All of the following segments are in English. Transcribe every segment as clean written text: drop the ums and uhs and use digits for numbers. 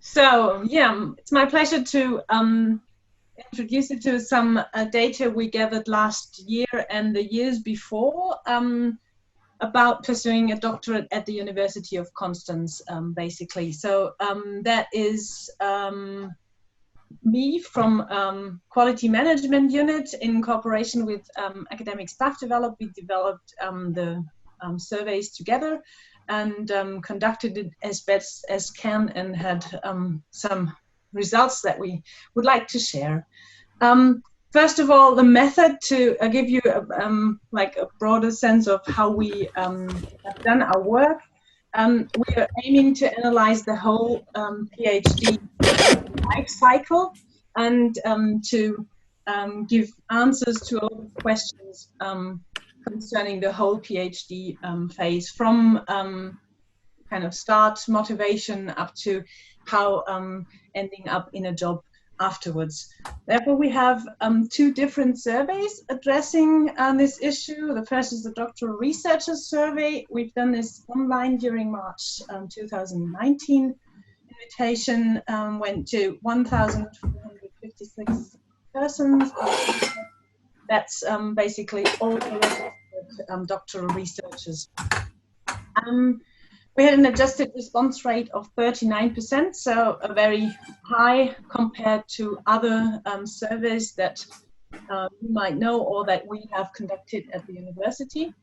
So, yeah, it's my pleasure to introduce you to some data we gathered last year and the years before about pursuing a doctorate at the University of Konstanz, basically. So that is me from Quality Management Unit in cooperation with Academic Staff We developed the surveys together and conducted it as best as can and had some results that we would like to share. First of all, the method to give you like a broader sense of how we have done our work. We are aiming to analyze the whole PhD life cycle and to give answers to all the questions concerning the whole PhD phase, from kind of start motivation up to how ending up in a job afterwards. Therefore, we have two different surveys addressing this issue. The first is the Doctoral Researchers Survey. We've done this online during March 2019. Invitation went to 1,456 persons. That's basically all the registered doctoral researchers. We had an adjusted response rate of 39%, so a very high compared to other surveys that you might know or that we have conducted at the university.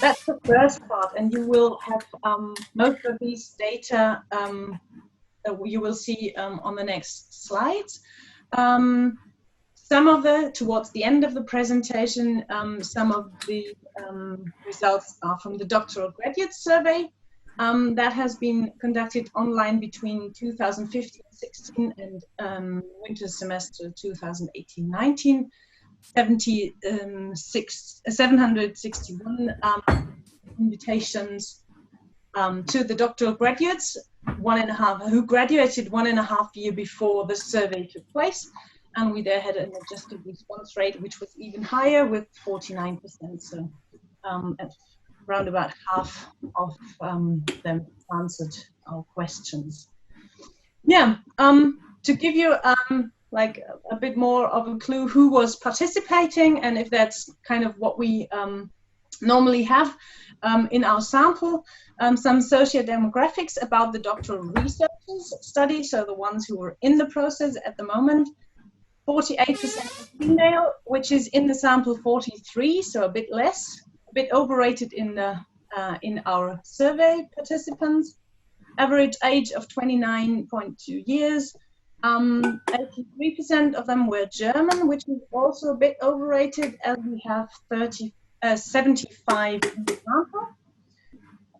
That's the first part, and you will have most of these data you will see on the next slides. Some of towards the end of the presentation, some of the results are from the Doctoral Graduate Survey. That has been conducted online between 2015-16 and winter semester 2018-19. 761 invitations to the doctoral graduates, who graduated 1.5 years before the survey took place. And we there had an adjusted response rate, which was even higher with 49%. So around about half of them answered our questions. Yeah, to give you like a bit more of a clue who was participating and if that's kind of what we normally have in our sample, some socio-demographics about the doctoral researchers study, so the ones who are in the process at the moment. 48% female, which is in the sample 43, so a bit less. Bit overrated in our survey participants. Average age of 29.2 years. 83% of them were German, which is also a bit overrated, as we have 75 in the sample.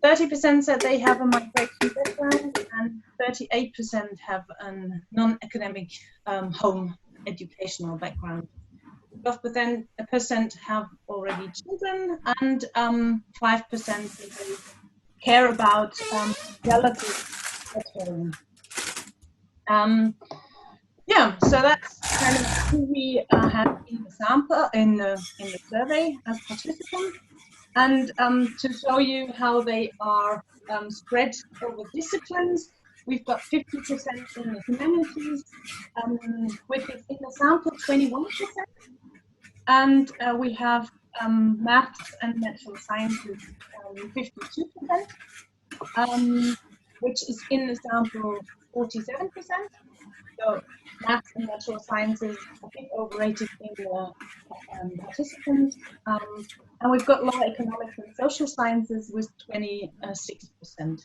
30% said they have a migration background, and 38% have a non-academic home educational background. 12% have already children, and 5% care about relatives at home. Yeah, so that's kind of who we have in the sample, in the survey as participants, and to show you how they are spread over disciplines. We've got 50% in the humanities, which is in the sample 21%. And we have maths and natural sciences 52%, which is in the sample 47%. So maths and natural sciences a bit overrated in the participants. And we've got law, economics and social sciences with 26%.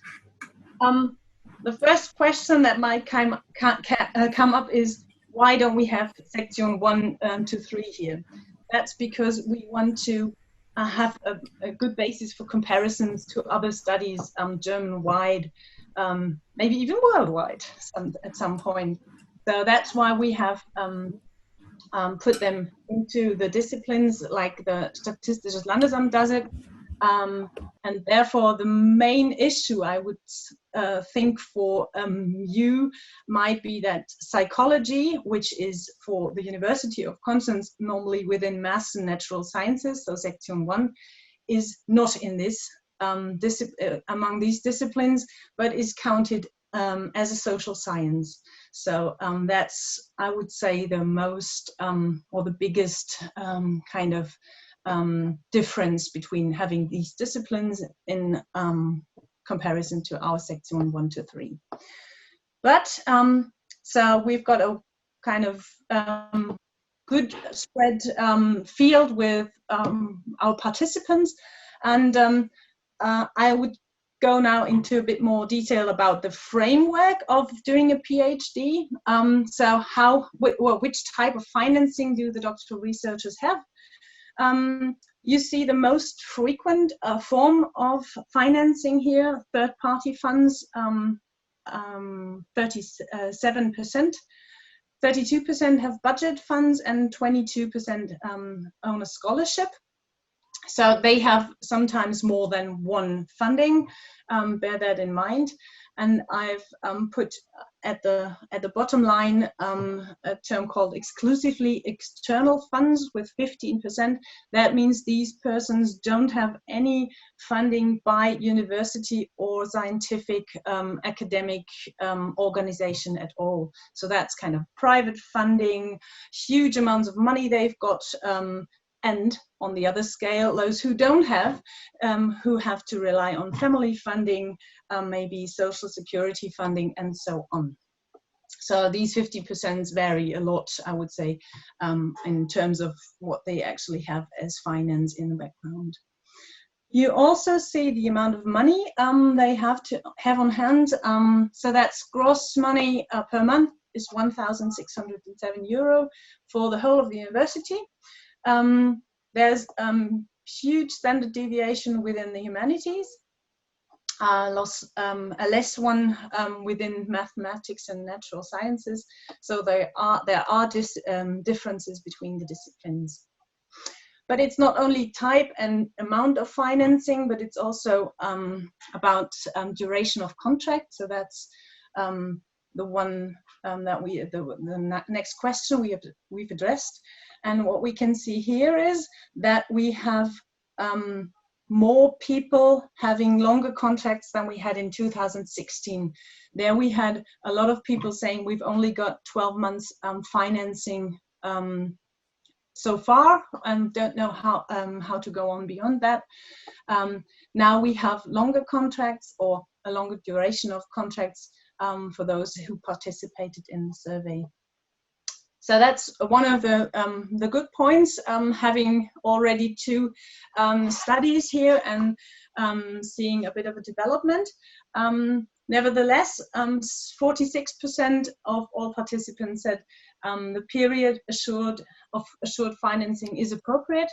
The first question that might come up is, why don't we have section 1 to 3 here? That's because we want to have a good basis for comparisons to other studies, German-wide, maybe even worldwide at some point. So that's why we have put them into the disciplines like the Statistisches Landesamt does it. And therefore, the main issue I would think for you might be that psychology, which is for the University of Konstanz normally within maths and natural sciences, so section 1, is not in this among these disciplines, but is counted as a social science. So that's, I would say, the most or the biggest kind of difference between having these disciplines in comparison to our section 1 to 3. But so we've got a kind of good spread field with our participants, and I would go now into a bit more detail about the framework of doing a PhD. So which type of financing do the doctoral researchers have? You see the most frequent form of financing here, third-party funds, 37%. 32% have budget funds and 22% own a scholarship. So they have sometimes more than one funding, bear that in mind. And I've put at the bottom line a term called exclusively external funds with 15%. That means these persons don't have any funding by university or scientific academic organization at all. So that's kind of private funding, huge amounts of money they've got, and on the other scale, those who don't have, who have to rely on family funding, maybe social security funding, and so on. So these 50% vary a lot, I would say, in terms of what they actually have as finance in the background. You also see the amount of money they have to have on hand. So that's gross money per month is €1,607 for the whole of the university. There's huge standard deviation within the humanities, a less one within mathematics and natural sciences. So there are differences between the disciplines. But it's not only type and amount of financing, but it's also about duration of contract. So that's the one that the next question we've addressed. And what we can see here is that we have more people having longer contracts than we had in 2016. There we had a lot of people saying we've only got 12 months financing so far and don't know how to go on beyond that. Now we have longer contracts or a longer duration of contracts for those who participated in the survey. So that's one of the good points, having already 2 studies here and seeing a bit of a development. Nevertheless, 46% of all participants said the period of assured financing is appropriate.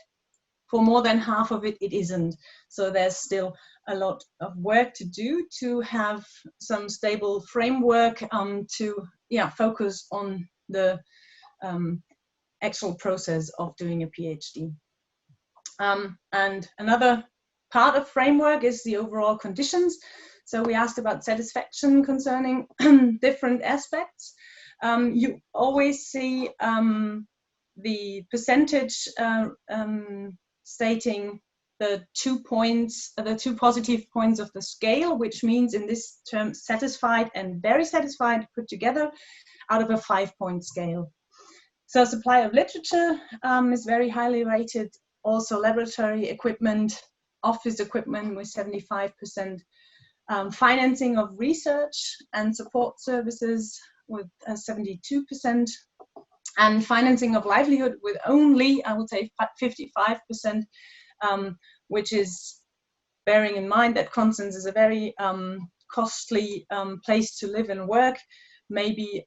For more than half of it, it isn't. So there's still a lot of work to do to have some stable framework to focus on the actual process of doing a PhD. And another part of framework is the overall conditions. So we asked about satisfaction concerning different aspects. You always see the percentage stating the 2 points, the 2 positive points of the scale, which means in this term satisfied and very satisfied put together out of a 5-point scale. So supply of literature is very highly rated. Also laboratory equipment, office equipment with 75%. Financing of research and support services with 72%. And financing of livelihood with only, I would say, 55%, which is bearing in mind that Konstanz is a very costly place to live and work. Maybe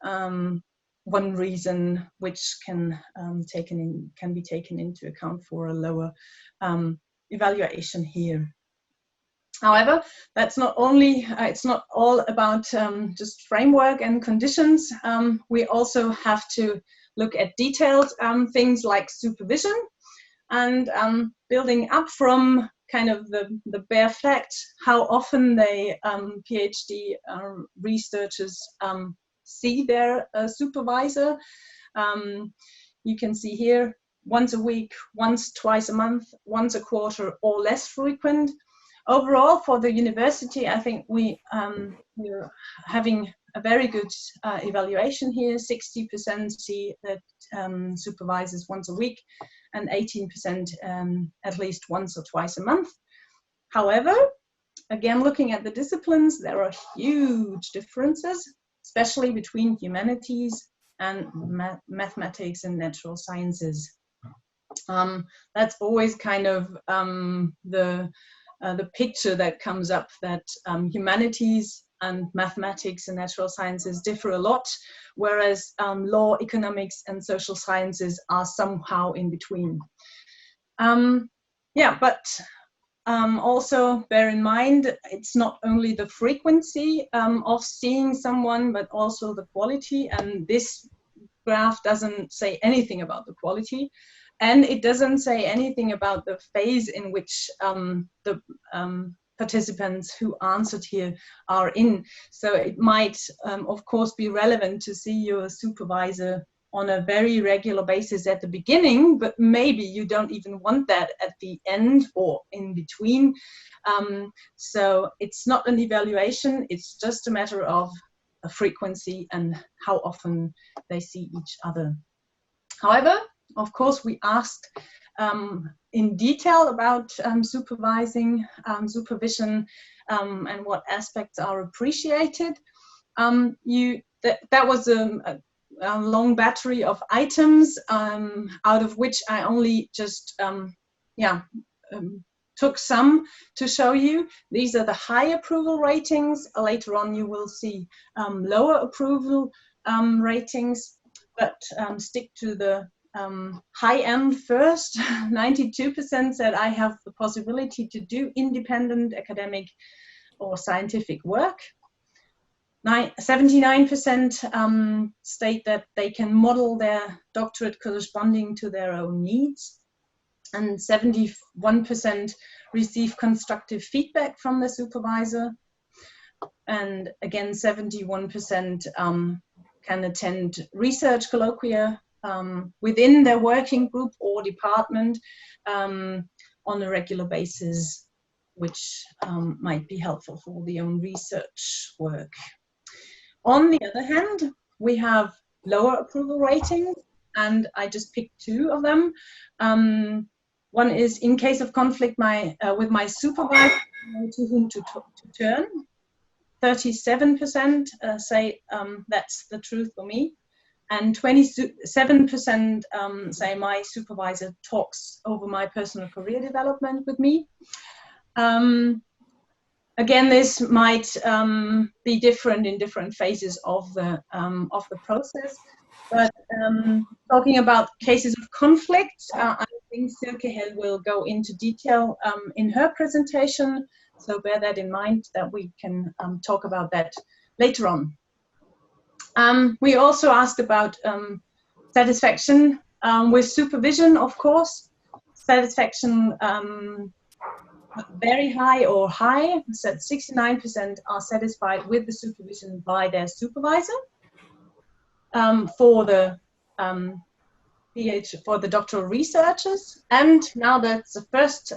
one reason which can be taken into account for a lower evaluation here. However, that's not only, it's not all about just framework and conditions. We also have to look at detailed things like supervision and building up from kind of the bare fact how often they PhD researchers see their supervisor. You can see here, once a week, once, twice a month, once a quarter, or less frequent. overall, for the university, I think we're having a very good evaluation here. 60% see that supervisors once a week, and 18% at least once or twice a month. However, again, looking at the disciplines, there are huge differences, especially between humanities and mathematics and natural sciences. That's always kind of the picture that comes up, that humanities and mathematics and natural sciences differ a lot, whereas law, economics, and social sciences are somehow in between. Yeah, but also bear in mind, it's not only the frequency of seeing someone, but also the quality, and this graph doesn't say anything about the quality, and it doesn't say anything about the phase in which the participants who answered here are in. So it might, of course, be relevant to see your supervisor on a very regular basis at the beginning, but maybe you don't even want that at the end or in between. So it's not an evaluation, it's just a matter of a frequency and how often they see each other. However, of course, we asked in detail about supervision, and what aspects are appreciated. That was a long battery of items, out of which I only just took some to show you. These are the high approval ratings. Later on you will see lower approval ratings, but stick to the high end first. 92% said I have the possibility to do independent academic or scientific work. 79% state that they can model their doctorate corresponding to their own needs, and 71% receive constructive feedback from the supervisor, and again 71% can attend research colloquia within their working group or department on a regular basis, which might be helpful for the own research work. On the other hand, we have lower approval ratings, and I just picked two of them. One is, in case of conflict with my supervisor, to whom to turn. 37% say that's the truth for me, and 27% say my supervisor talks over my personal career development with me. Again, this might be different in different phases of the process. But talking about cases of conflict, I think Silke will go into detail in her presentation. So bear that in mind, that we can talk about that later on. We also asked about satisfaction with supervision, of course. Satisfaction very high or high, so 69% are satisfied with the supervision by their supervisor. For the for the doctoral researchers, and now that's the first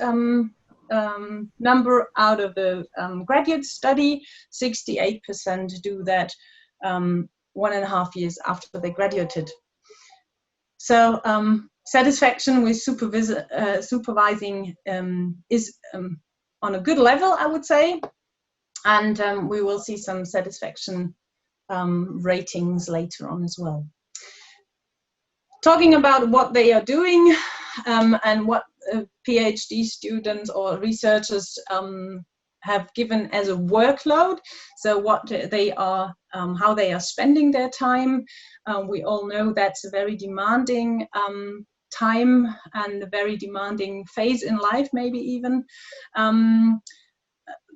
number out of the graduate study. 68% do that 1.5 years after they graduated. So satisfaction with supervising is on a good level, I would say, and we will see some satisfaction ratings later on as well. Talking about what they are doing and what PhD students or researchers have given as a workload. So what they are, how they are spending their time. We all know that's a very demanding time and a very demanding phase in life, maybe even.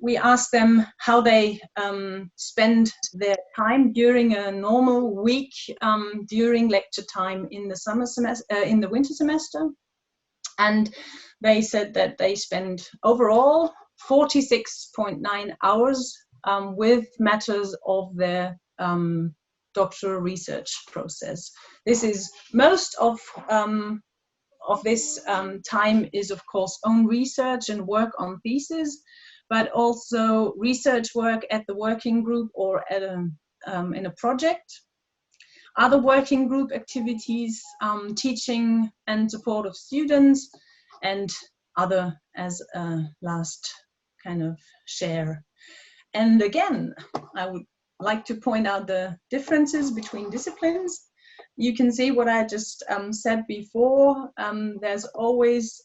We ask them how they spend their time during a normal week, during lecture time in the summer semester, in the winter semester, and they said that they spend overall 46.9 hours with matters of their doctoral research process. This is most of this time is, of course, own research and work on thesis. but also research work at the working group or at in a project. Other working group activities, teaching and support of students, and other as a last kind of share. And again, I would like to point out the differences between disciplines. You can see what I just said before. There's always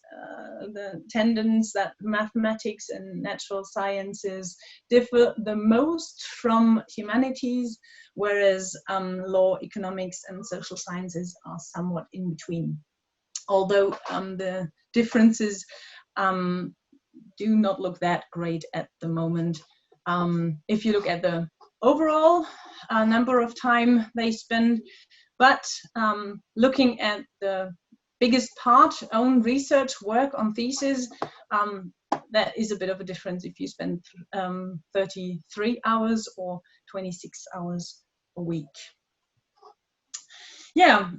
the tendency that mathematics and natural sciences differ the most from humanities, whereas law, economics, and social sciences are somewhat in between. Although the differences do not look that great at the moment. If you look at the overall number of time they spend, but looking at the biggest part, own research work on thesis, that is a bit of a difference if you spend 33 hours or 26 hours a week. Yeah,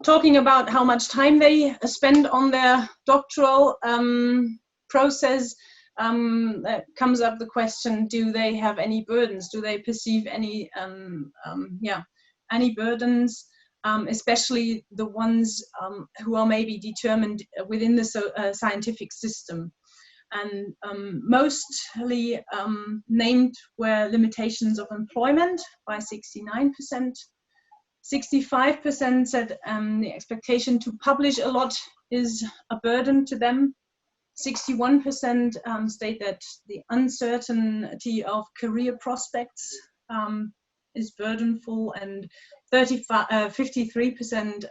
talking about how much time they spend on their doctoral process, that comes up the question, do they have any burdens? Do they perceive any any burdens, especially the ones who are maybe determined within the scientific system? And mostly named were limitations of employment by 69%. 65% said the expectation to publish a lot is a burden to them. 61% state that the uncertainty of career prospects is burdenful, and 53%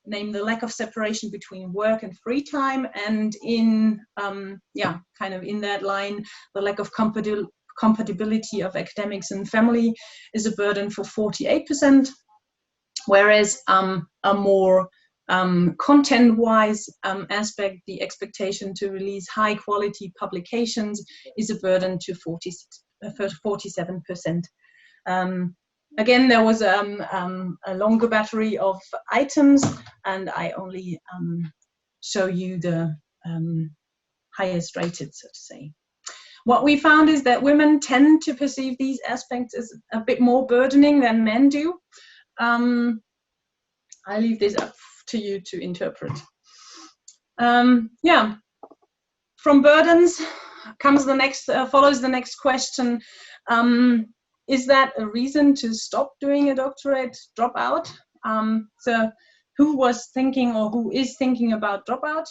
name the lack of separation between work and free time, and in kind of in that line, the lack of compatibility of academics and family is a burden for 48%, whereas a more content-wise aspect, the expectation to release high-quality publications is a burden to 47%. Again, there was a longer battery of items, and I only show you the highest rated, so to say. What we found is that women tend to perceive these aspects as a bit more burdening than men do. I leave this up to you to interpret. Yeah, from burdens comes the next, follows the next question. Is that a reason to stop doing a doctorate, drop out? So who was thinking or who is thinking about dropout?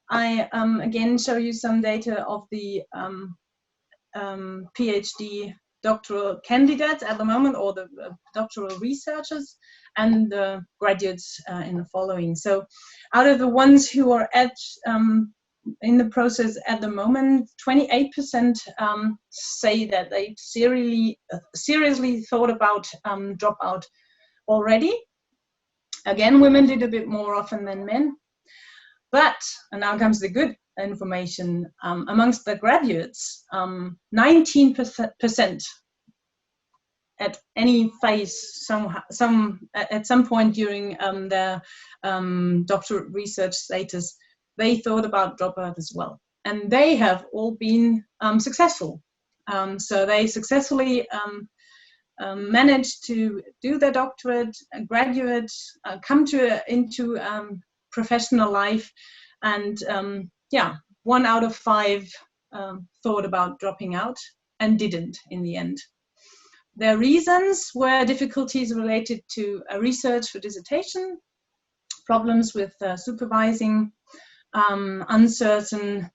I again show you some data of the PhD doctoral candidates at the moment, or the doctoral researchers, and the graduates in the following. So out of the ones who are at in the process at the moment, 28% say that they seriously thought about dropout already. Again, women did a bit more often than men. But, and now comes the good information, amongst the graduates, 19% at any phase, at some point during their doctorate research status, they thought about dropout as well. And they have all been successful. So they successfully managed to do their doctorate, graduate, come into professional life, and yeah, 1 out of 5 thought about dropping out and didn't in the end. Their reasons were difficulties related to research for dissertation, problems with supervising, uncertain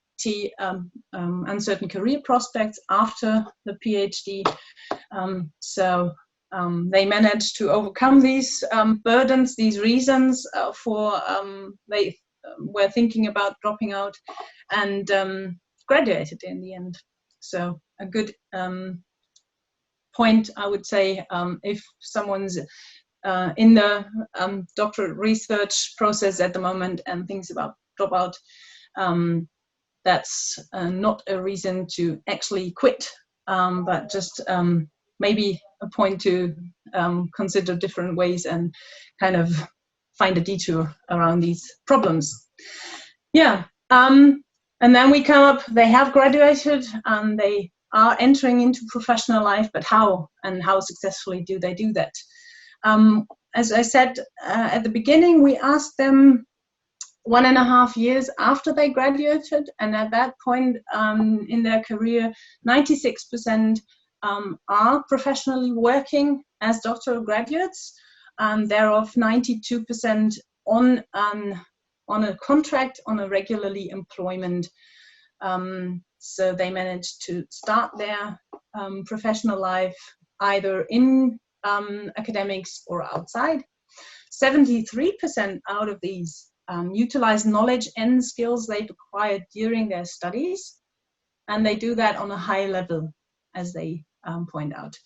career prospects after the PhD. So they managed to overcome these burdens, these reasons for they were thinking about dropping out, and graduated in the end. So a good point, I would say, if someone's in the doctorate research process at the moment and thinks about dropout, that's not a reason to actually quit, but just maybe a point to consider different ways and kind of find a detour around these problems. Yeah, And then we come up, they have graduated and they are entering into professional life, but how and how successfully do they do that? As I said at the beginning, we asked them 1.5 years after they graduated, and at that point in their career, 96% are professionally working as doctoral graduates, thereof 92% on a contract, on a regularly employment. So they managed to start their professional life either in academics or outside. 73% out of these utilize knowledge and skills they've acquired during their studies, and they do that on a high level, as they point out.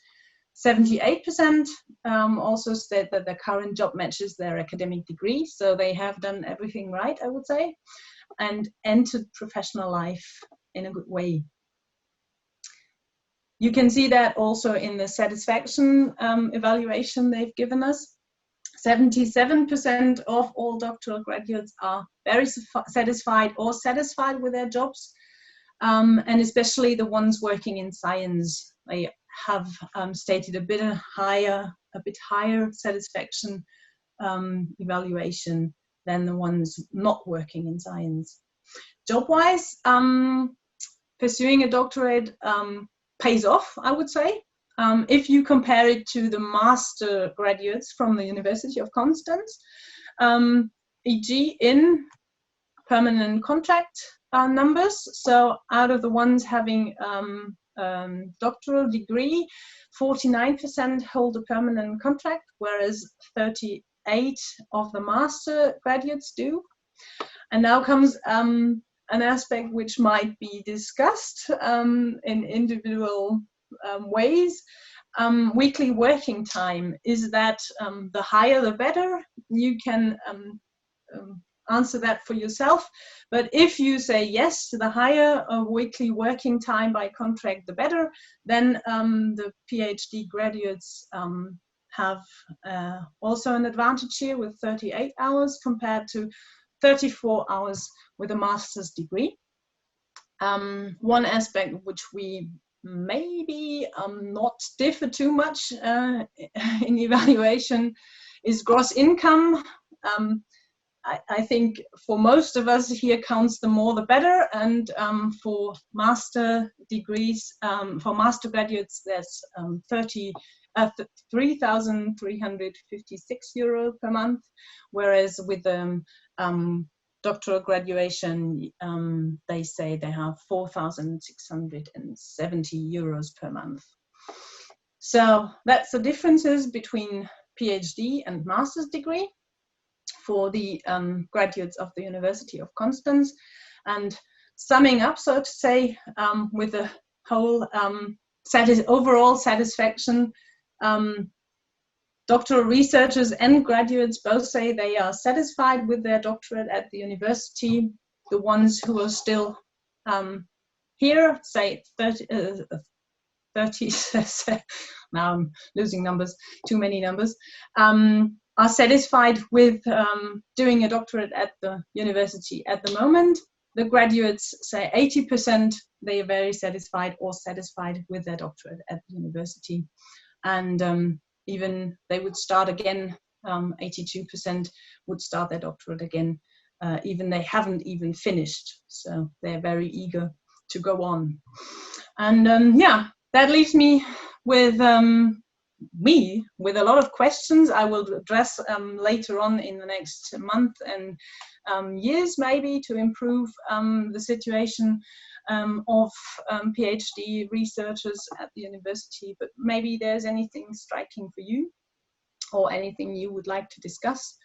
78% also state that their current job matches their academic degree, so they have done everything right, I would say, and entered professional life in a good way. You can see that also in the satisfaction evaluation they've given us. 77% of all doctoral graduates are very satisfied or satisfied with their jobs, and especially the ones working in science. They have stated a bit higher satisfaction evaluation than the ones not working in science. Job-wise, pursuing a doctorate pays off, I would say. If you compare it to the master graduates from the University of Konstanz, e.g. in permanent contract numbers. So out of the ones having doctoral degree, 49% hold a permanent contract, whereas 38% of the master graduates do. And now comes an aspect which might be discussed in individual ways. Weekly working time, is that the higher the better? You can answer that for yourself, but if you say yes, the higher weekly working time by contract the better, then the PhD graduates have also an advantage here with 38 hours compared to 34 hours with a master's degree. One aspect which we maybe not differ too much in evaluation is gross income. I think for most of us here counts the more the better, and for master degrees, for master graduates, there's 3,356 euro per month, whereas with doctoral graduation, they say they have 4,670 euros per month. So that's the differences between PhD and master's degree for the graduates of the University of Konstanz. And summing up, so to say, with the whole overall satisfaction, doctoral researchers and graduates both say they are satisfied with their doctorate at the university. The ones who are still here, say 30, now I'm losing numbers, too many numbers, are satisfied with doing a doctorate at the university at the moment. The graduates say 80% they are very satisfied or satisfied with their doctorate at the university. And even they would start again, 82% would start their doctorate again, even they haven't even finished. So they're very eager to go on. And yeah, that leaves me with a lot of questions I will address later on in the next month and years, maybe, to improve the situation of PhD researchers at the university. But maybe there's anything striking for you or anything you would like to discuss.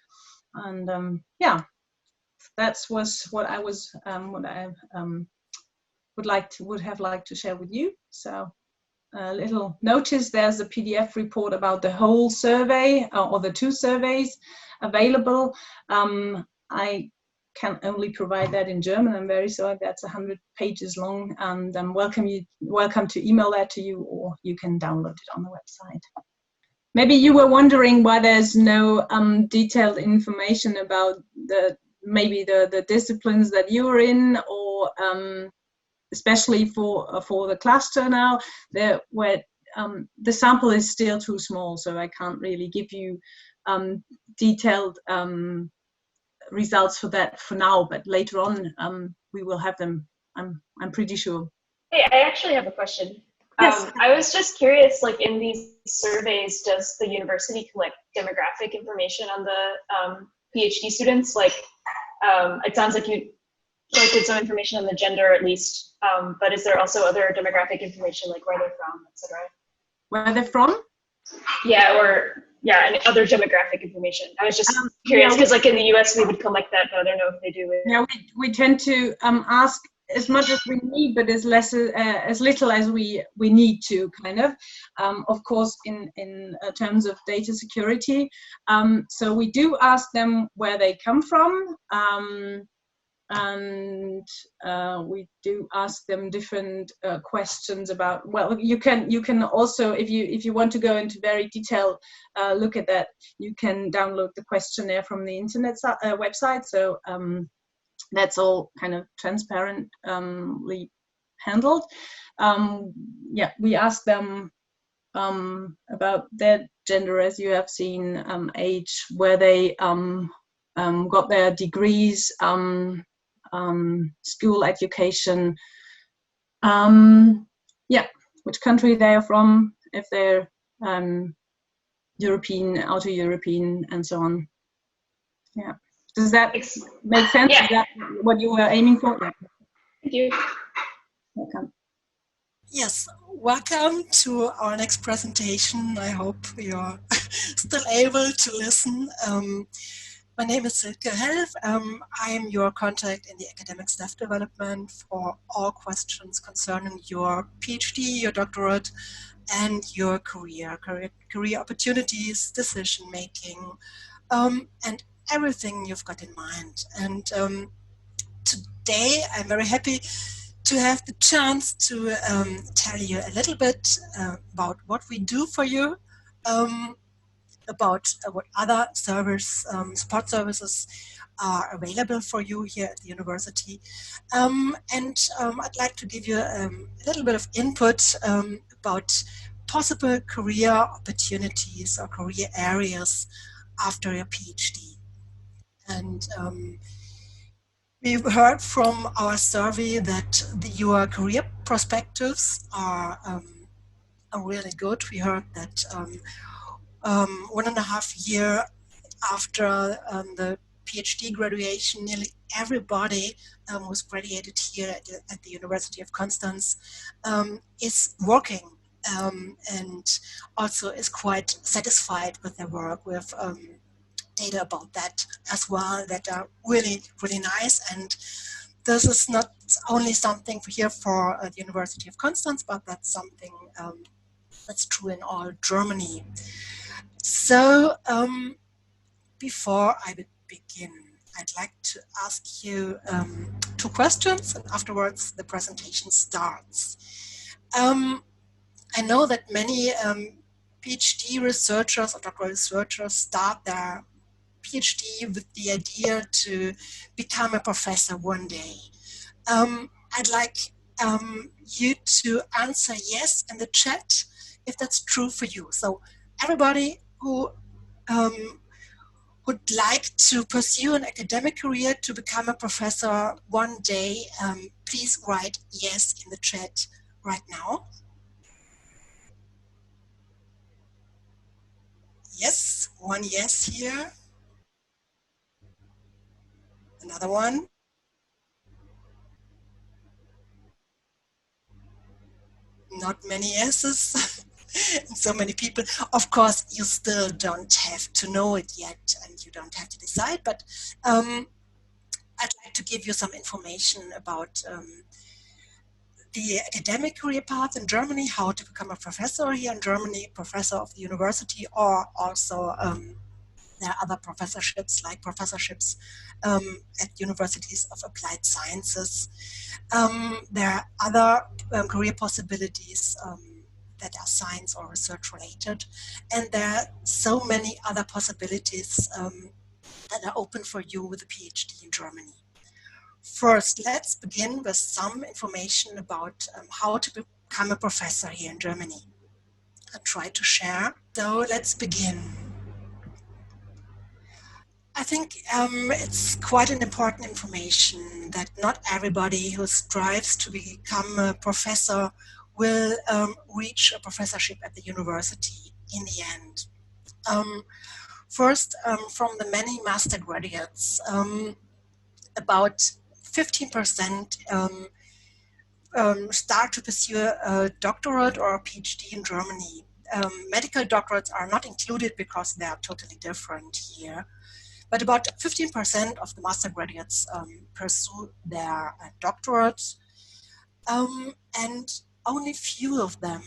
And yeah, that's what I was would have liked to share with you. So a little notice, there's a PDF report about the whole survey or the 2 surveys available. I can only provide that in German. I'm very sorry, that's 100 pages long, and I'm welcome to email that to you, or you can download it on the website. Maybe you were wondering why there's no detailed information about the maybe the disciplines that you're in, or especially for the cluster now, where the sample is still too small, so I can't really give you detailed results for that for now, but later on we will have them, I'm pretty sure. Hey, I actually have a question. Yes. I was just curious, like in these surveys, does the university collect demographic information on the PhD students? Like, it sounds like you collected some information on the gender at least, but is there also other demographic information, like where they're from, etc.? Where they're from? Yeah, or yeah, and other demographic information. I was just curious because, like in the US, we would collect that, but I don't know if they do it. Yeah, we tend to ask as much as we need, but as little as we need to, kind of. Of course, in terms of data security. So we do ask them where they come from. And we do ask them different questions about, well, you can also, if you want to go into very detailed look at that, you can download the questionnaire from the internet website. So that's all kind of transparently handled. Yeah, we ask them about their gender, as you have seen, age, where they got their degrees, school education, yeah, which country they are from, if they're European, outer European, and so on. Yeah. Does that make sense? Yeah. Is that what you were aiming for? Yeah. Thank you. Welcome. Yes, welcome to our next presentation. I hope you're still able to listen. My name is Silke Helf. I'm your contact in the academic staff development for all questions concerning your PhD, your doctorate, and your career opportunities, decision making, and everything you've got in mind. And today I'm very happy to have the chance to tell you a little bit about what we do for you, about what other support services are available for you here at the university. And I'd like to give you a little bit of input about possible career opportunities or career areas after your PhD. And we've heard from our survey that your career perspectives are really good. We heard that 1.5 years after the PhD graduation, nearly everybody who's graduated here at the University of Konstanz is working and also is quite satisfied with their work. We have data about that as well that are really, really nice. And this is not only something here for the University of Konstanz, but that's something that's true in all Germany. So before I begin, I'd like to ask you 2 questions, and afterwards the presentation starts. I know that many PhD researchers or doctoral researchers start their PhD with the idea to become a professor one day. I'd like you to answer yes in the chat if that's true for you. So everybody who would like to pursue an academic career to become a professor one day, please write yes in the chat right now. Yes, 1 yes here. Another one. Not many yeses. And so many people. Of course, you still don't have to know it yet, and you don't have to decide, but I'd like to give you some information about the academic career path in Germany, how to become a professor here in Germany, professor of the university, or also there are other professorships, like professorships at universities of applied sciences. There are other career possibilities that are science or research related, and there are so many other possibilities that are open for you with a PhD in Germany. First, let's begin with some information about how to become a professor here in Germany. I'll try to share. So let's begin. I think it's quite an important information that not everybody who strives to become a professor will reach a professorship at the university in the end. First, from the many master graduates, about 15% start to pursue a doctorate or a PhD in Germany. Medical doctorates are not included because they are totally different here. But about 15% of the master graduates pursue their doctorate, and only few of them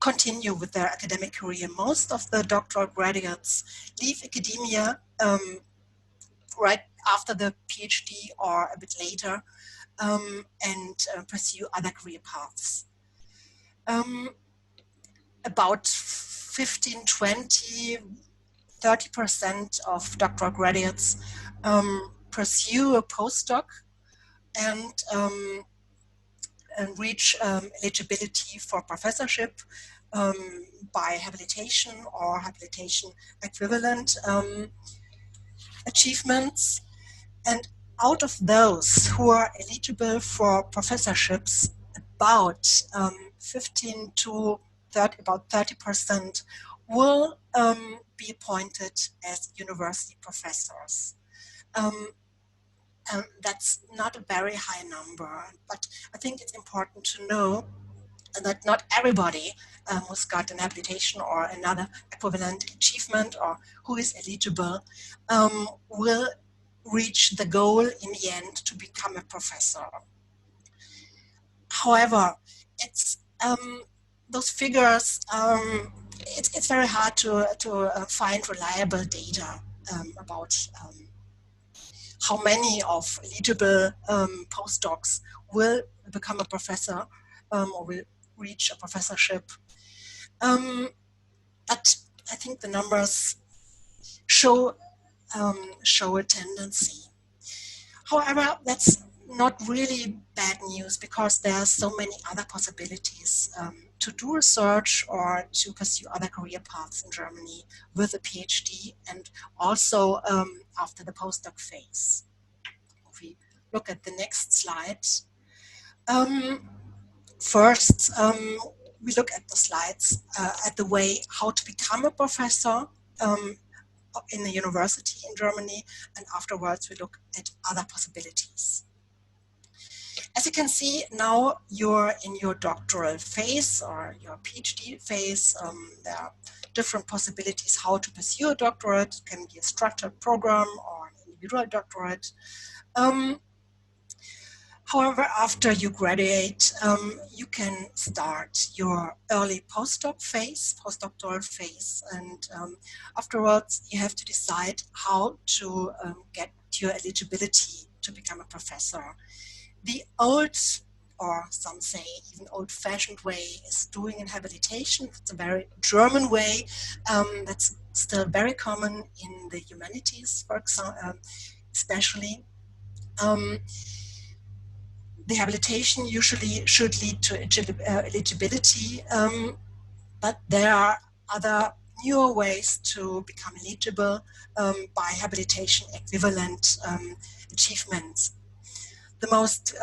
continue with their academic career. Most of the doctoral graduates leave academia right after the PhD or a bit later and pursue other career paths. About 15, 20, 30% of doctoral graduates pursue a postdoc and reach eligibility for professorship by habilitation or habilitation equivalent achievements. And out of those who are eligible for professorships, about 15 to 30, about 30% will be appointed as university professors. That's not a very high number, but I think it's important to know that not everybody who's got an habilitation or another equivalent achievement or who is eligible will reach the goal in the end to become a professor. However, it's those figures. It's very hard to find reliable data about how many of eligible postdocs will become a professor or will reach a professorship. But I think the numbers show a tendency. However, that's not really bad news because there are so many other possibilities to do research or to pursue other career paths in Germany with a PhD and also after the postdoc phase. If we look at the next slide. First, we look at the slides at the way how to become a professor in a university in Germany, and afterwards we look at other possibilities. As you can see, now you're in your doctoral phase or your PhD phase. There are different possibilities how to pursue a doctorate. It can be a structured program or an individual doctorate. However, after you graduate, you can start your early postdoc phase, postdoctoral phase, and afterwards you have to decide how to get your eligibility to become a professor. The old, or some say even old-fashioned way, is doing an habilitation. It's a very German way that's still very common in the humanities, for example, especially. The habilitation usually should lead to eligibility, but there are other newer ways to become eligible by habilitation equivalent achievements. The most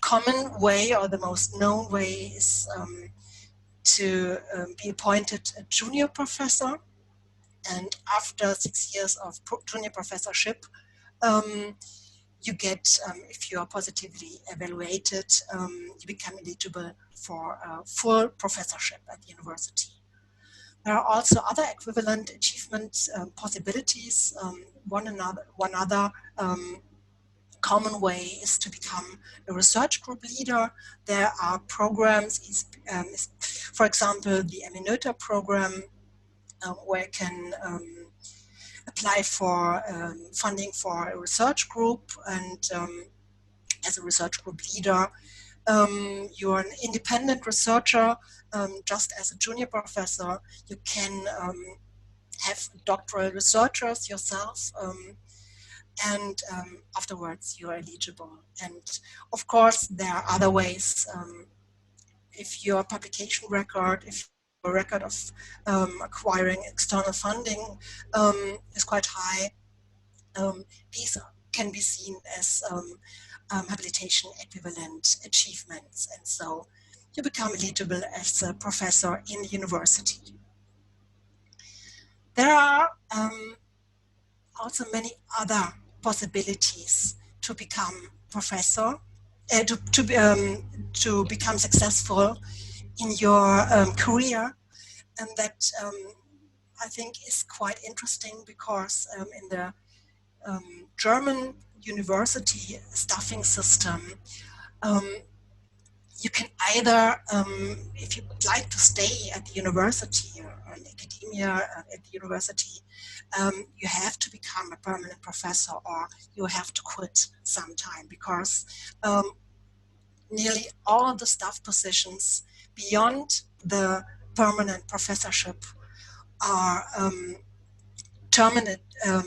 common way or the most known way is to be appointed a junior professor, and after 6 years of junior professorship, you get, if you are positively evaluated, you become eligible for a full professorship at the university. There are also other equivalent achievement possibilities. One other common way is to become a research group leader. There are programs, for example, the Eminota program, where you can apply for funding for a research group, and as a research group leader, you're an independent researcher. Just as a junior professor, you can have doctoral researchers yourself, and afterwards you are eligible. And of course, there are other ways. If your publication record, if your record of acquiring external funding is quite high, these can be seen as habilitation equivalent achievements. And so you become eligible as a professor in the university. There are also many other possibilities to become professor, to become successful in your career, and that I think is quite interesting because in the German university staffing system, you can either, if you would like to stay at the university or in academia at the university, you have to become a permanent professor, or you have to quit sometime, because nearly all the staff positions beyond the permanent professorship are permanent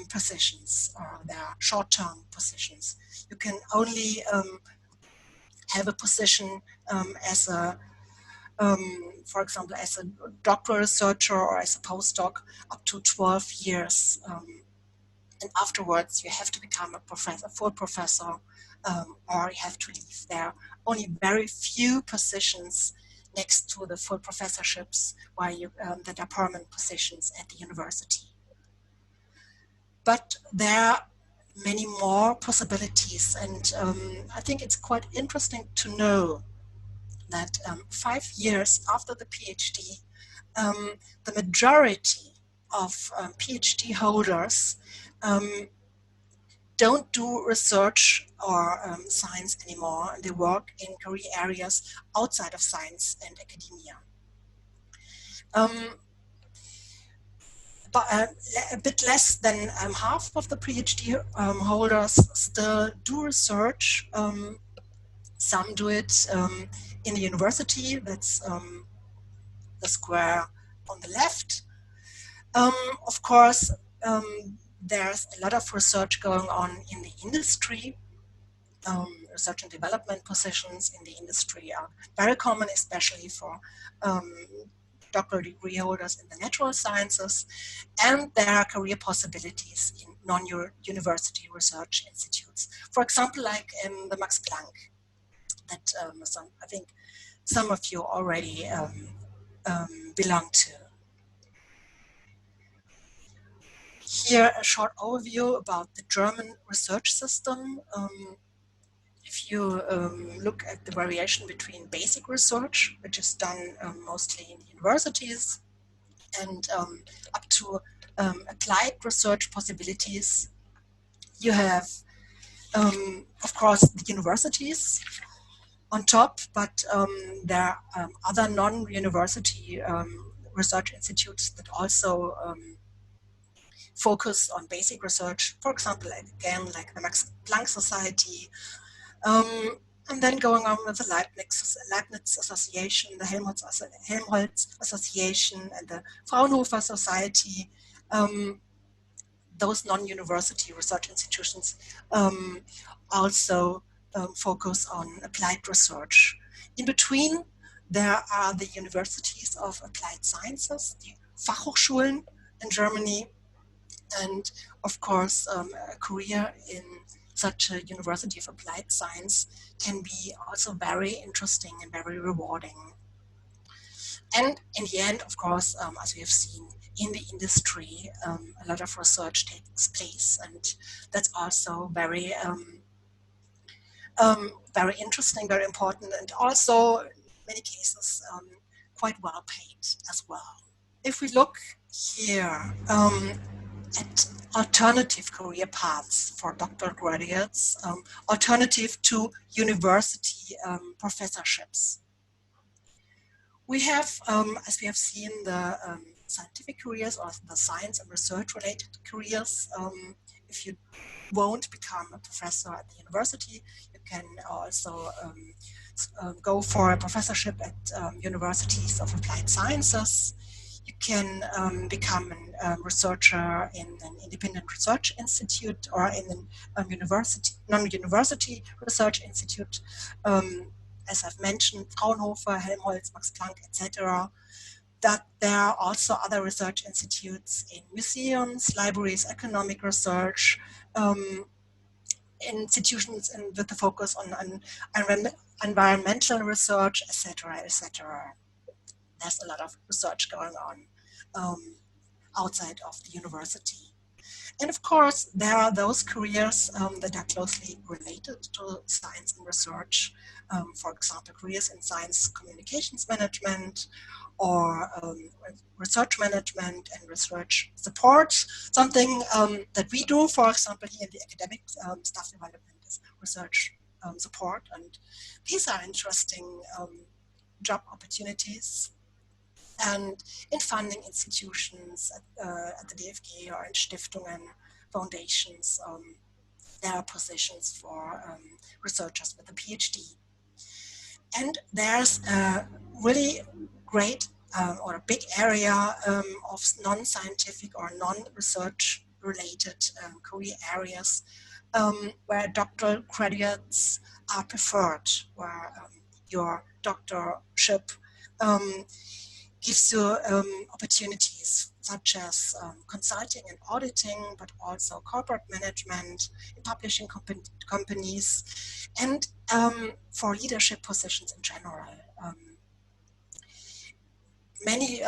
positions, or they are short-term positions. You can only have a position as a, for example, as a doctoral researcher or as a postdoc up to 12 years. And afterwards, you have to become a professor, full professor, or you have to leave. There are only very few positions next to the full professorships where you, that are permanent positions at the university. But there are many more possibilities, and I think it's quite interesting to know that 5 years after the PhD, the majority of PhD holders don't do research or science anymore. They work in career areas outside of science and academia. But a bit less than half of the PhD holders still do research. Some do it in the university, that's the square on the left. Of course, there's a lot of research going on in the industry. Research and development positions in the industry are very common, especially for doctoral degree holders in the natural sciences, and there are career possibilities in non-university research institutes. For example, like the Max Planck, that I think some of you already belong to. Here, a short overview about the German research system. If you look at the variation between basic research, which is done mostly in universities, and up to applied research possibilities, you have, of course, the universities on top, but there are other non-university research institutes that also focus on basic research, for example, again, like the Max Planck Society, and then going on with the Leibniz Association, the Helmholtz Association, and the Fraunhofer Society. Those non-university research institutions also focus on applied research. In between, there are the universities of applied sciences, the Fachhochschulen in Germany, and of course, a career in such a University of Applied Science can be also very interesting and very rewarding. And in the end, of course, as we have seen in the industry, a lot of research takes place, and that's also very, very interesting, very important, and also in many cases quite well paid as well. If we look here at alternative career paths for doctoral graduates, alternative to university professorships. We have, as we have seen, the scientific careers or the science and research related careers. If you won't become a professor at the university, you can also go for a professorship at universities of applied sciences. You can become a researcher in an independent research institute or in a non-university research institute, as I've mentioned, Fraunhofer, Helmholtz, Max Planck, etc. That there are also other research institutes in museums, libraries, economic research, institutions with the focus on environmental research, etc., etc. There's a lot of research going on outside of the university. And of course, there are those careers that are closely related to science and research. For example, careers in science communications management or research management and research support. Something that we do, for example, here in the academic staff development is research support. And these are interesting job opportunities. And in funding institutions at the DFG or in Stiftungen, foundations, there are positions for researchers with a PhD. And there's a really great or a big area of non-scientific or non-research related career areas where doctoral graduates are preferred, where your doctorship gives you opportunities such as consulting and auditing, but also corporate management in publishing companies, and for leadership positions in general. Many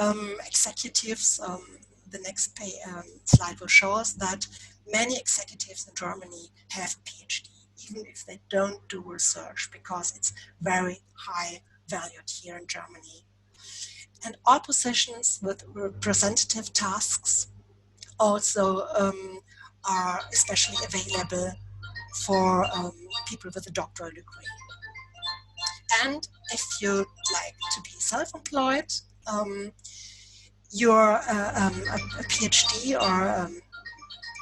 executives, the next slide will show us that many executives in Germany have a PhD, even if they don't do research, because it's very high valued here in Germany. And all positions with representative tasks also are especially available for people with a doctoral degree. And if you'd like to be self-employed, your a PhD or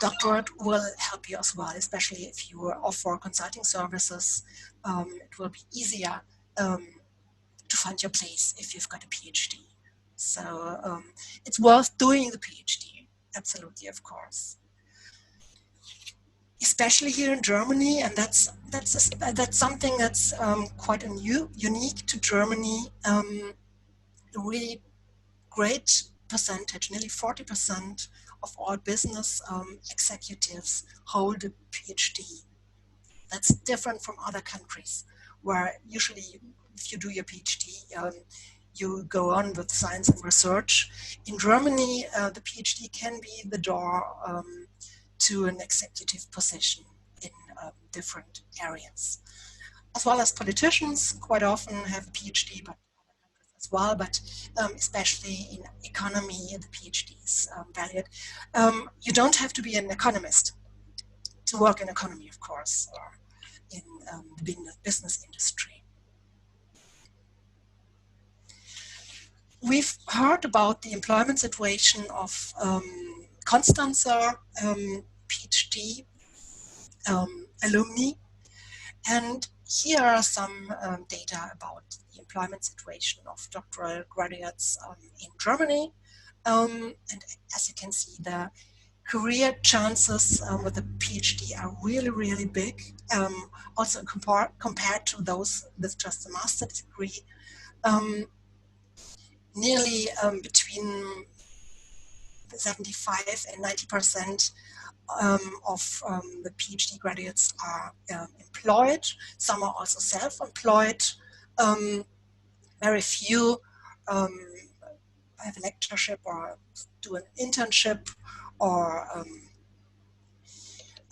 doctorate will help you as well, especially if you offer consulting services. It will be easier to find your place if you've got a PhD. So it's worth doing the PhD, absolutely, of course. Especially here in Germany, and that's something that's quite unique to Germany. A really great percentage, nearly 40% of all business executives hold a PhD. That's different from other countries, where usually if you do your PhD, you go on with science and research. In Germany, the PhD can be the door to an executive position in different areas. As well as politicians quite often have a PhD, but as well, but especially in economy, the PhD is valued. You don't have to be an economist to work in economy, of course, or in the business industry. We've heard about the employment situation of Konstanzer PhD alumni, and here are some data about the employment situation of doctoral graduates in Germany. And as you can see, the career chances with a PhD are really, really big. Also compared to those with just a master's degree. Nearly between 75 and 90% of the PhD graduates are employed. Some are also self-employed. Very few have a lectureship or do an internship or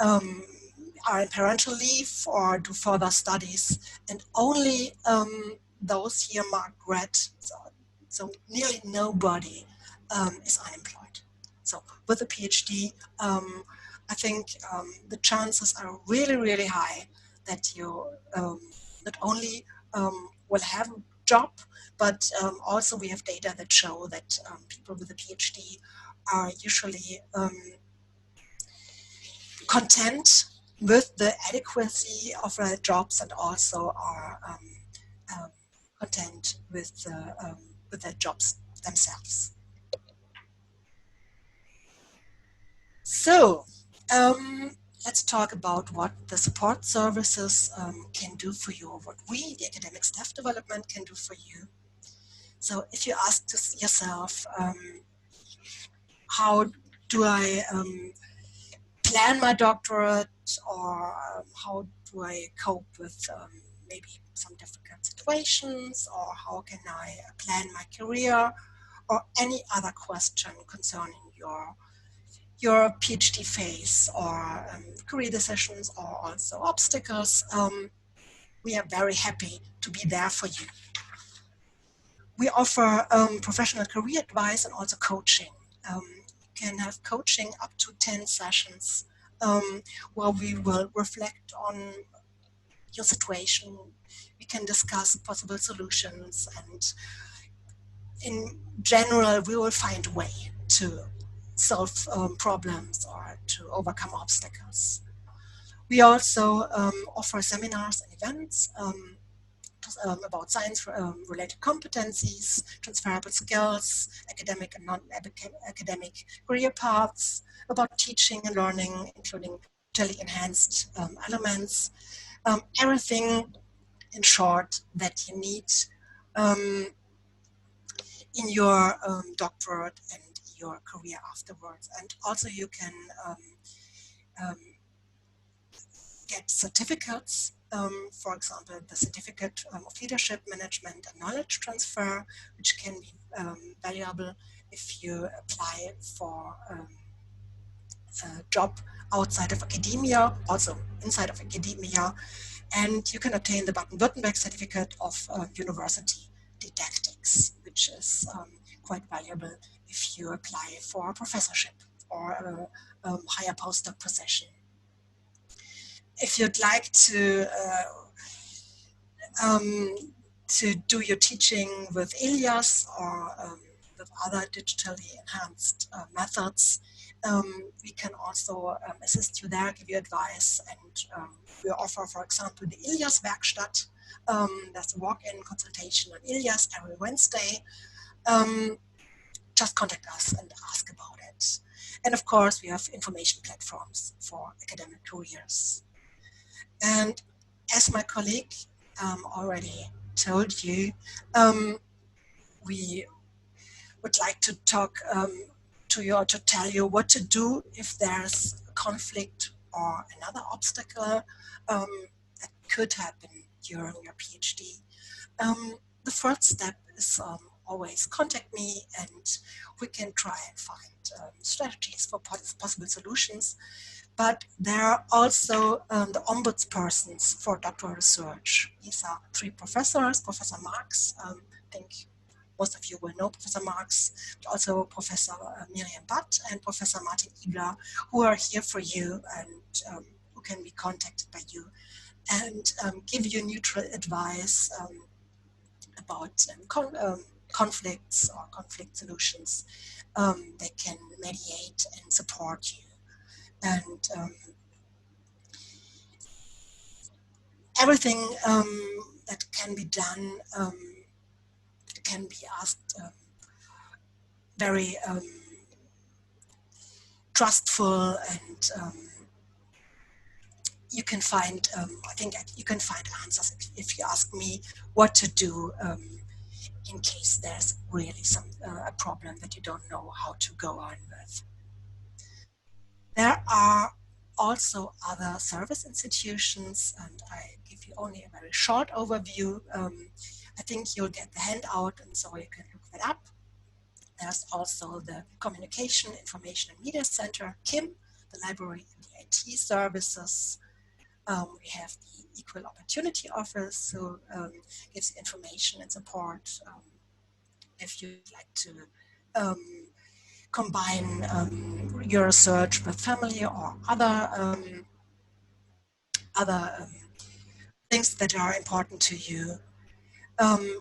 are in parental leave or do further studies, and only those here marked red. So nearly nobody is unemployed. So with a PhD, I think the chances are really, really high that you not only will have a job, but also we have data that show that people with a PhD are usually content with the adequacy of their jobs and also are content with their jobs themselves. So, let's talk about what the support services can do for you, or what we, the academic staff development, can do for you. So if you ask yourself, how do I plan my doctorate, or how do I cope with maybe some difficult situations, or how can I plan my career, or any other question concerning your PhD phase, or career decisions, or also obstacles, we are very happy to be there for you. We offer professional career advice and also coaching. You can have coaching up to 10 sessions where we will reflect on your situation. We can discuss possible solutions, and in general, we will find a way to solve problems or to overcome obstacles. We also offer seminars and events about science-related competencies, transferable skills, academic and non-academic career paths, about teaching and learning, including digitally enhanced elements, everything in short that you need in your doctorate and your career afterwards. And also you can get certificates, for example, the certificate of leadership, management, and knowledge transfer, which can be valuable if you apply for a job outside of academia, also inside of academia. And you can obtain the Baden-Württemberg certificate of university didactics, which is quite valuable if you apply for a professorship or a higher postdoc position. If you'd like to do your teaching with Elias or with other digitally enhanced methods, we can also assist you there, give you advice, and we offer, for example, the Elias Werkstatt. That's a walk-in consultation on Elias every Wednesday. Just contact us and ask about it. And of course, we have information platforms for academic careers. And as my colleague already told you, we would like to talk to you, or to tell you what to do if there's a conflict or another obstacle that could happen during your PhD. The first step is always contact me, and we can try and find strategies for possible solutions. But there are also the ombudspersons for doctoral research. These are 3 professors: Professor Marx, I think most of you will know Professor Marx, but also Professor Miriam Butt and Professor Martin Ibler, who are here for you and who can be contacted by you and give you neutral advice about conflicts or conflict solutions. They can mediate and support you. And everything that can be done can be asked very trustful, and you can find, I think you can find answers if you ask me what to do in case there's really a problem that you don't know how to go on with. There are also other service institutions, and I give you only a very short overview. I think you'll get the handout, and so you can look that up. There's also the Communication, Information and Media Center, KIM, the Library and the IT Services. We have the Equal Opportunity Office, who gives information and support if you'd like to combine your research with family or other things that are important to you.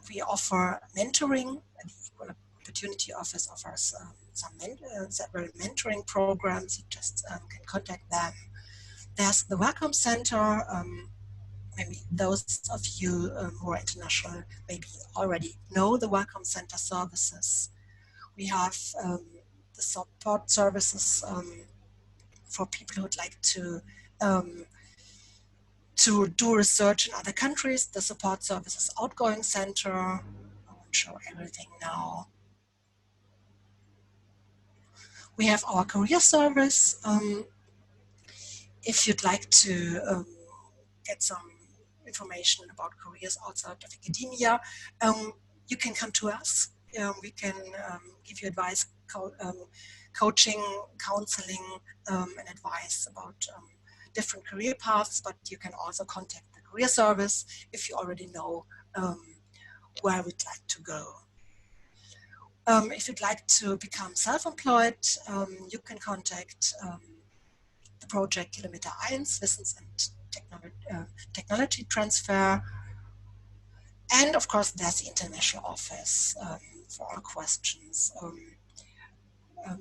We offer mentoring. The Equal Opportunity Office offers several mentoring programs. You just can contact them. There's the Welcome Center. Maybe those of you who are international maybe already know the Welcome Center services. We have the support services for people who would like to do research in other countries. The Support Services Outgoing Center. I won't show everything now. We have our career service. If you'd like to get some information about careers outside of academia, you can come to us. We can give you advice, coaching, counseling, and advice about different career paths, but you can also contact the career service if you already know where we'd like to go. If you'd like to become self-employed, you can contact the project Kilometer 1, Wissens- and Technology Transfer. And of course, there's the international office for all questions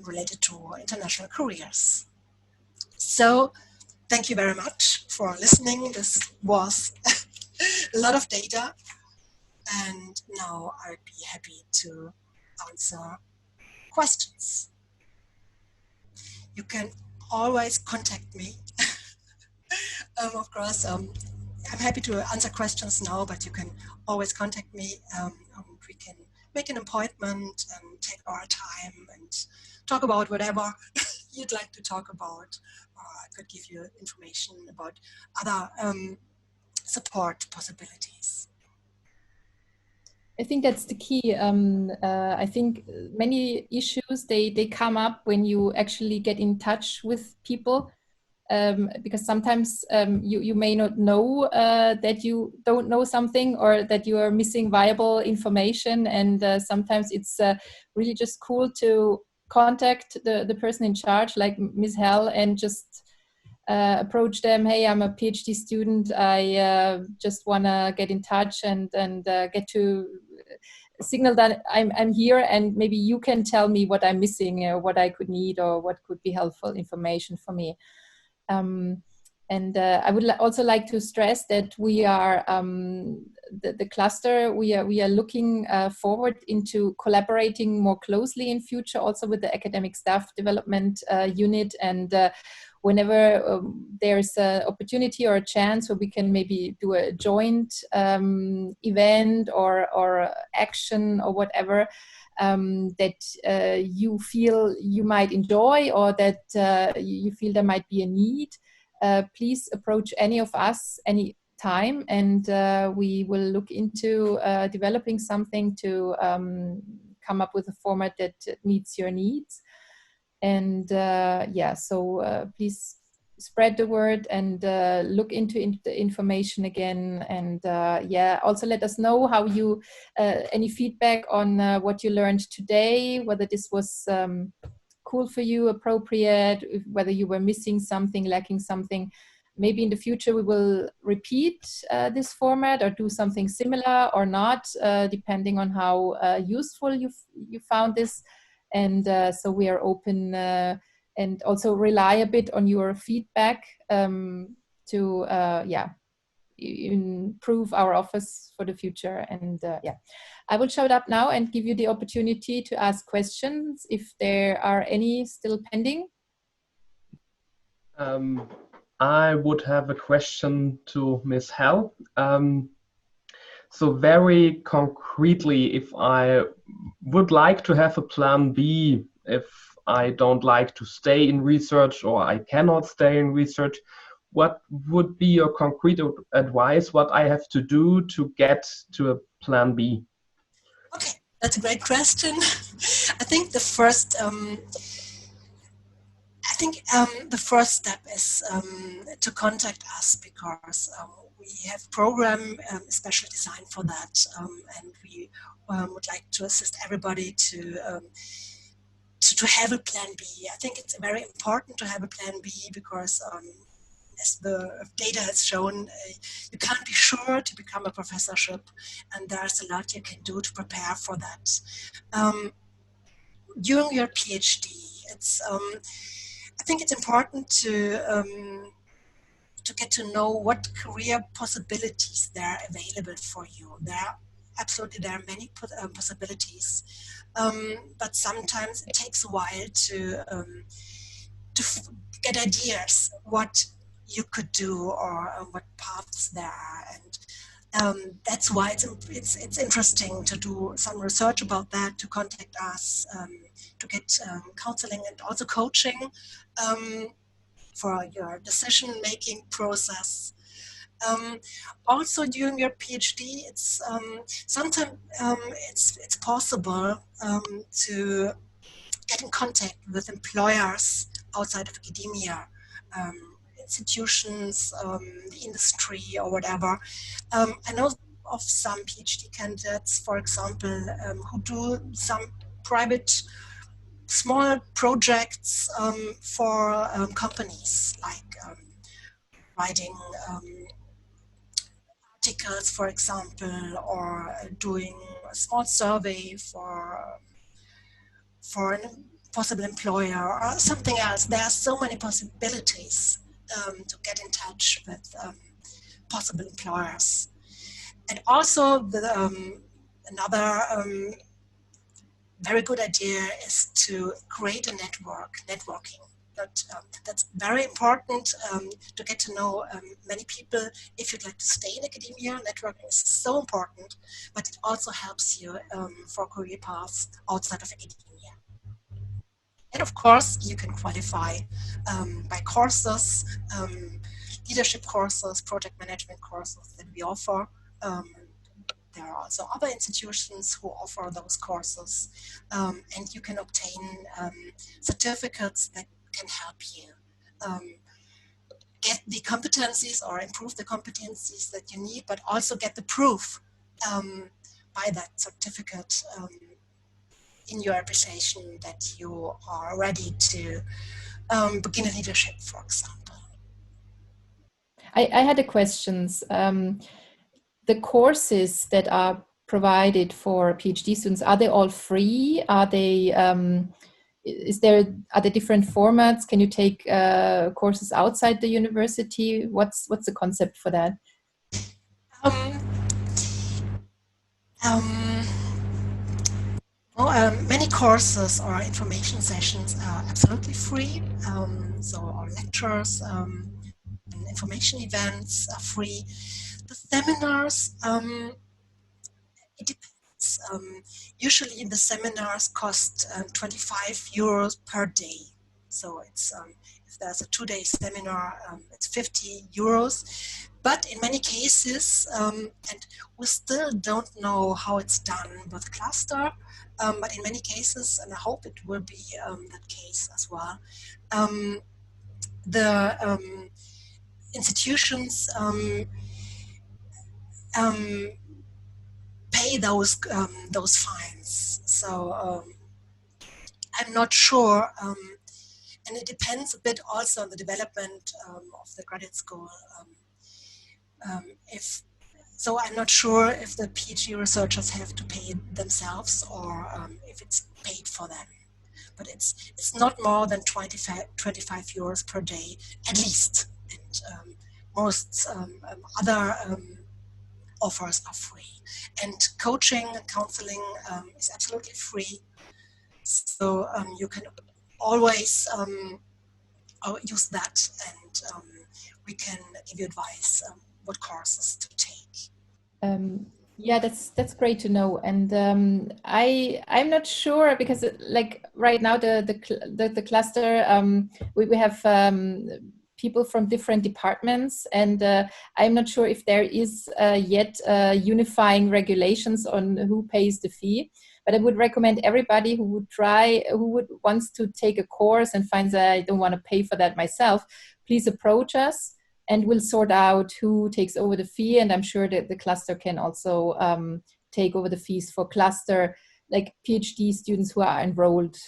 related to international careers. So thank you very much for listening. This was a lot of data. And now I'd be happy to answer questions. You can always contact me. Of course, I'm happy to answer questions now, but you can always contact me and we can make an appointment and take our time and talk about whatever you'd like to talk about. Or I could give you information about other support possibilities. I think that's the key. I think many issues, they come up when you actually get in touch with people, because sometimes you may not know that you don't know something or that you are missing viable information, and sometimes it's really just cool to contact the person in charge, like Ms. Hell, and just approach them. Hey, I'm a PhD student. I just want to get in touch and get to signal that I'm here, and maybe you can tell me what I'm missing, or what I could need, or what could be helpful information for me. And I would also like to stress that we are the cluster. We are looking forward into collaborating more closely in future, also with the academic staff development unit, and whenever there's an opportunity or a chance where we can maybe do a joint event or action or whatever that you feel you might enjoy, or that you feel there might be a need, please approach any of us any time, and we will look into developing something to come up with a format that meets your needs. And yeah, so please spread the word and look into the information again, and yeah, also let us know how you any feedback on what you learned today, whether this was cool for you, appropriate, whether you were missing something, lacking something. Maybe in the future we will repeat this format or do something similar or not, depending on how useful you found this. And so we are open and also rely a bit on your feedback to yeah, improve our office for the future. And yeah, I will shut up now and give you the opportunity to ask questions if there are any still pending. I would have a question to Ms. Hell. So very concretely, if I would like to have a plan B, if I don't like to stay in research or I cannot stay in research, what would be your concrete advice, what I have to do to get to a plan B? Okay, that's a great question. I think the first step is to contact us, because we have a program especially designed for that, and we would like to assist everybody to have a plan B. I think it's very important to have a plan B, because as the data has shown, you can't be sure to become a professorship, and there's a lot you can do to prepare for that. During your PhD, I think it's important to get to know what career possibilities there are available for you. There are many possibilities, but sometimes it takes a while to get ideas what you could do or what paths there are. And that's why it's interesting to do some research about that, to contact us, to get counseling and also coaching for your decision-making process. Also, during your PhD, it's sometimes it's possible to get in contact with employers outside of academia, institutions, the industry, or whatever. I know of some PhD candidates, for example, who do some private small projects for companies, like writing articles, for example, or doing a small survey for a possible employer or something else. There are so many possibilities to get in touch with possible employers. And also another very good idea is to create a networking. That's very important to get to know many people. If you'd like to stay in academia, networking is so important, but it also helps you for career paths outside of academia. And of course, you can qualify by courses, leadership courses, project management courses that we offer. There are also other institutions who offer those courses, and you can obtain certificates that can help you get the competencies or improve the competencies that you need, but also get the proof by that certificate in your appreciation that you are ready to begin a leadership, for example. I had a question. The courses that are provided for PhD students, are they all free? Are they are there different formats? Can you take courses outside the university? What's the concept for that? Many courses or information sessions are absolutely free. So our lectures and information events are free. The seminars, it depends. Usually the seminars cost 25 euros per day. So it's if there's a 2-day seminar, it's 50 euros. But in many cases, and we still don't know how it's done with cluster, but in many cases, and I hope it will be that case as well, the institutions pay those fines. So I'm not sure, and it depends a bit also on the development of the graduate school. So I'm not sure if the PhD researchers have to pay it themselves or if it's paid for them. But it's not more than 25 euros per day, at least. And most other offers are free. And coaching and counseling is absolutely free. So you can always use that, and we can give you advice what courses to take. Yeah, that's great to know. And I'm not sure, because like right now the cluster we have people from different departments, and I'm not sure if there is yet unifying regulations on who pays the fee. But I would recommend everybody who wants to take a course and finds that I don't want to pay for that myself, please approach us, and we'll sort out who takes over the fee. And I'm sure that the cluster can also take over the fees for cluster, like PhD students who are enrolled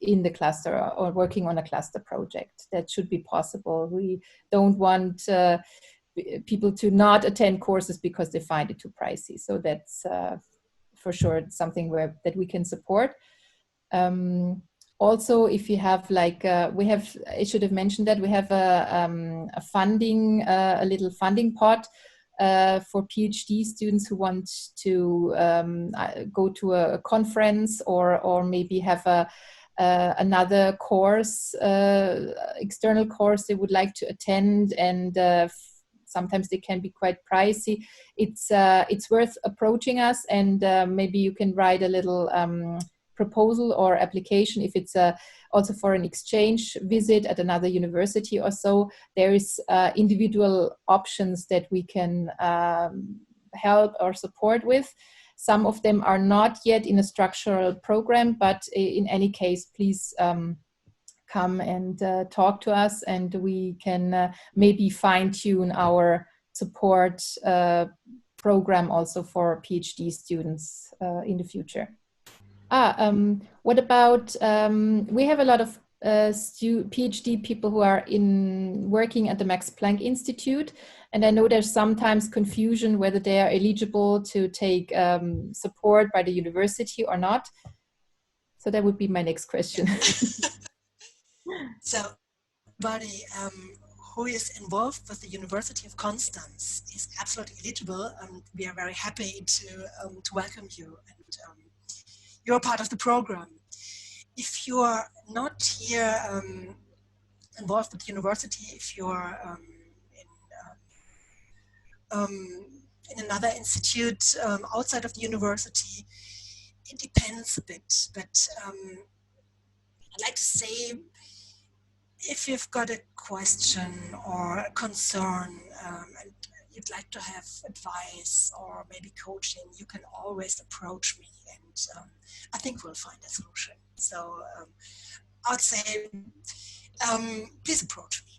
in the cluster or working on a cluster project. That should be possible. We don't want people to not attend courses because they find it too pricey. So that's for sure something that we can support. Also, if you have I should have mentioned that we have a funding, a little funding pot for PhD students who want to go to a conference or maybe have another course, external course they would like to attend, and sometimes they can be quite pricey. It's worth approaching us, and maybe you can write a little proposal or application if it's also for an exchange visit at another university or so. There is individual options that we can help or support with. Some of them are not yet in a structural program, but in any case, please come and talk to us, and we can maybe fine-tune our support program also for PhD students in the future. What about, we have a lot of PhD people who are working at the Max Planck Institute, and I know there's sometimes confusion whether they are eligible to take support by the university or not. So that would be my next question. So, everybody who is involved with the University of Konstanz is absolutely eligible, and we are very happy to welcome you, and you're part of the program. If you are not here involved with the university, if you're in another institute outside of the university, it depends a bit, but I'd like to say, if you've got a question or a concern and you'd like to have advice or maybe coaching, you can always approach me, and I think we'll find a solution. So I'd say please approach me.